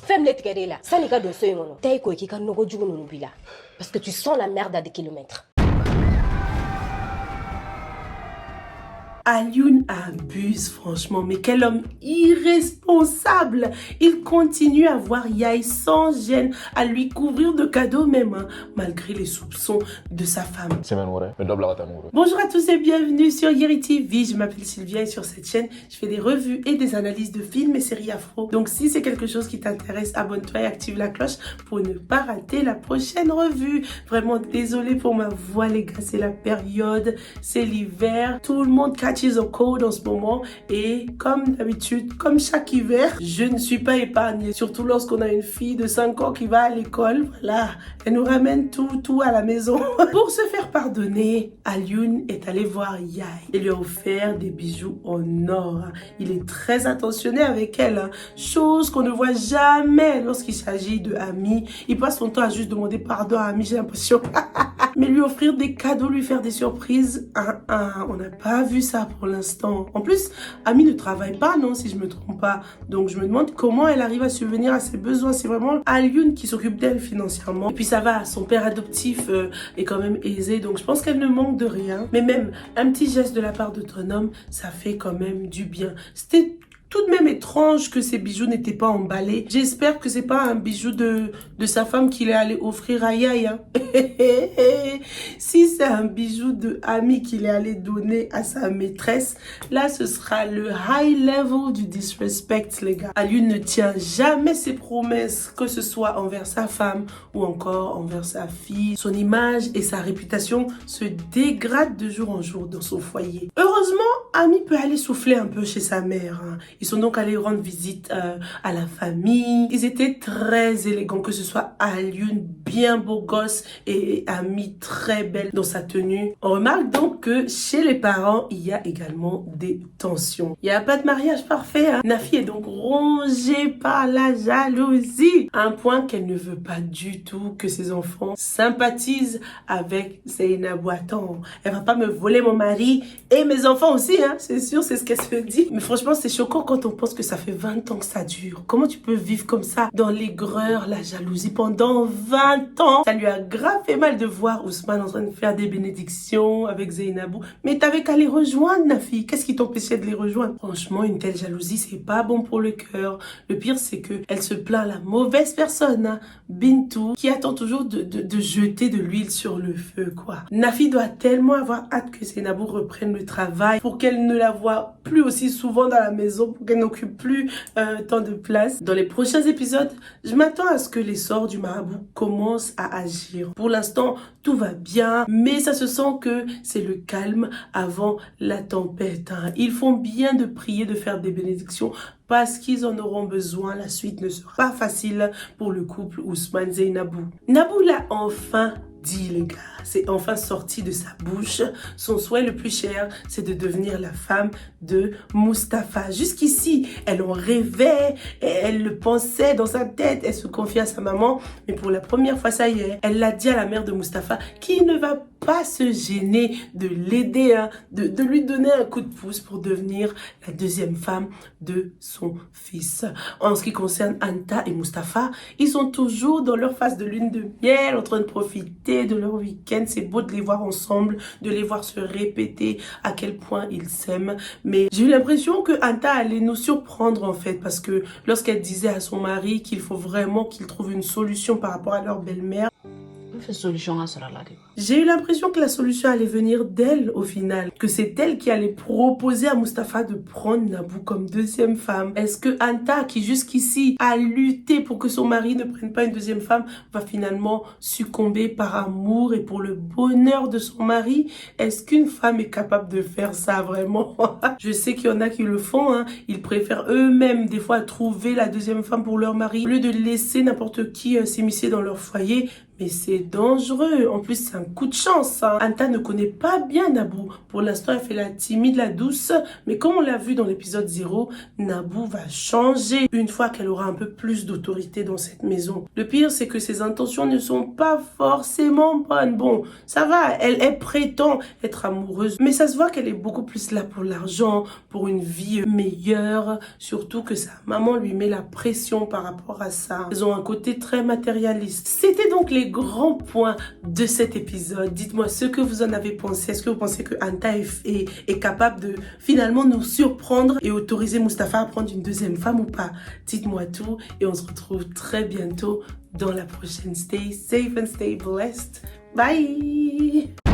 Femme let là. Ça n'est qu'à de ce moment. T'as écouté qui nous rejoue nous bila. Parce que tu sens la merde à des kilomètres. Alioune abuse franchement, mais quel homme irresponsable. Il continue à voir Yaye sans gêne, à lui couvrir de cadeaux même, hein, malgré les soupçons de sa femme. Bonjour à tous et bienvenue sur Yeri TV, je m'appelle Sylvia et sur cette chaîne, je fais des revues et des analyses de films et séries afro. Donc si c'est quelque chose qui t'intéresse, abonne-toi et active la cloche pour ne pas rater la prochaine revue. Vraiment désolée pour ma voix les gars, c'est la période, c'est l'hiver, tout le monde catch a cold en ce moment et comme d'habitude, comme chaque hiver, je ne suis pas épargnée, surtout lorsqu'on a une fille de 5 ans qui va à l'école. Voilà, elle nous ramène tout à la maison. Pour se faire pardonner, Alioune est allé voir Yaye et lui a offert des bijoux en or. Il est très attentionné avec elle, hein, chose qu'on ne voit jamais lorsqu'il s'agit de Ami. Il passe son temps à juste demander pardon à Ami, j'ai l'impression. Mais lui offrir des cadeaux, lui faire des surprises, on n'a pas vu ça pour l'instant. En plus, Ami ne travaille pas, non, si je me trompe pas. Donc, je me demande comment elle arrive à subvenir à ses besoins. C'est vraiment Alioune qui s'occupe d'elle financièrement. Et puis, ça va, son père adoptif est quand même aisé. Donc, je pense qu'elle ne manque de rien. Mais même, un petit geste de la part de ton homme, ça fait quand même du bien. C'était tout de même étrange que ces bijoux n'étaient pas emballés. J'espère que c'est pas un bijou de sa femme qu'il est allé offrir à Yaye. Hein. Si c'est un bijou de Ami qu'il est allé donner à sa maîtresse, là ce sera le high level du disrespect les gars. Alioune ne tient jamais ses promesses, que ce soit envers sa femme ou encore envers sa fille. Son image et sa réputation se dégradent de jour en jour dans son foyer. Heureusement, Ami peut aller souffler un peu chez sa mère. Hein. Ils sont donc allés rendre visite à la famille. Ils étaient très élégants, que ce soit Alioune, bien beau gosse, et Ami très belle dans sa tenue. On remarque donc que chez les parents, il y a également des tensions. Il n'y a pas de mariage parfait. Hein. Nafi est donc rongée par la jalousie, à un point qu'elle ne veut pas du tout que ses enfants sympathisent avec Zainabou. Attends, elle va pas me voler mon mari et mes enfants aussi, hein. C'est sûr, c'est ce qu'elle se dit. Mais franchement, c'est choquant quand on pense que ça fait 20 ans que ça dure. Comment tu peux vivre comme ça dans l'aigreur, la jalousie pendant 20 ans? Ça lui a grave fait mal de voir Ousmane en train de faire des bénédictions avec Zainabou. Mais t'avais qu'à les rejoindre, Nafi. Qu'est-ce qui t'empêchait de les rejoindre? Franchement, une telle jalousie, c'est pas bon pour le cœur. Le pire, c'est que elle se plaint à la mauvaise personne, hein. Bintou, qui attend toujours de jeter de l'huile sur le feu, quoi. Nafi doit tellement avoir hâte que Zainabou reprenne le travail pour qu'elle ne la voit plus aussi souvent dans la maison, pour qu'elle n'occupe plus tant de place. Dans les prochains épisodes, je m'attends à ce que les sorts du marabout commencent à agir. Pour l'instant, tout va bien, mais ça se sent que c'est le calme avant la tempête. Hein. Ils font bien de prier, de faire des bénédictions, parce qu'ils en auront besoin. La suite ne sera pas facile pour le couple Ousmane Zainabou. Nabou l'a enfin dit les gars, c'est enfin sorti de sa bouche. Son souhait le plus cher, c'est de devenir la femme de Mustapha. Jusqu'ici, elle en rêvait, elle le pensait dans sa tête, elle se confiait à sa maman. Mais pour la première fois, ça y est, elle l'a dit à la mère de Mustapha, qui ne va pas se gêner de l'aider, hein, de lui donner un coup de pouce pour devenir la deuxième femme de son fils. En ce qui concerne Anta et Mustapha, ils sont toujours dans leur phase de lune de miel, en train de profiter de leur week-end. C'est beau de les voir ensemble, de les voir se répéter à quel point ils s'aiment. Mais j'ai eu l'impression que Anta allait nous surprendre en fait, parce que lorsqu'elle disait à son mari qu'il faut vraiment qu'il trouve une solution par rapport à leur belle-mère, j'ai eu l'impression que la solution allait venir d'elle au final, que c'est elle qui allait proposer à Mustapha de prendre Nabou comme deuxième femme. Est-ce que Anta, qui jusqu'ici a lutté pour que son mari ne prenne pas une deuxième femme, va finalement succomber par amour et pour le bonheur de son mari? Est-ce qu'une femme est capable de faire ça vraiment? Je sais qu'il y en a qui le font, hein. Ils préfèrent eux-mêmes des fois trouver la deuxième femme pour leur mari au lieu de laisser n'importe qui s'immiscer dans leur foyer. Mais c'est dangereux. En plus, c'est un coup de chance. Hein. Anta ne connaît pas bien Naboo. Pour l'instant, elle fait la timide, la douce. Mais comme on l'a vu dans l'épisode 0, Naboo va changer une fois qu'elle aura un peu plus d'autorité dans cette maison. Le pire, c'est que ses intentions ne sont pas forcément bonnes. Bon, ça va, elle prétend être amoureuse. Mais ça se voit qu'elle est beaucoup plus là pour l'argent, pour une vie meilleure. Surtout que sa maman lui met la pression par rapport à ça. Ils ont un côté très matérialiste. C'était donc les grands points de cet épisode. Dites-moi ce que vous en avez pensé. Est-ce que vous pensez que Anta est capable de finalement nous surprendre et autoriser Mustapha à prendre une deuxième femme ou pas? Dites-moi tout et on se retrouve très bientôt dans la prochaine. Stay safe and stay blessed. Bye!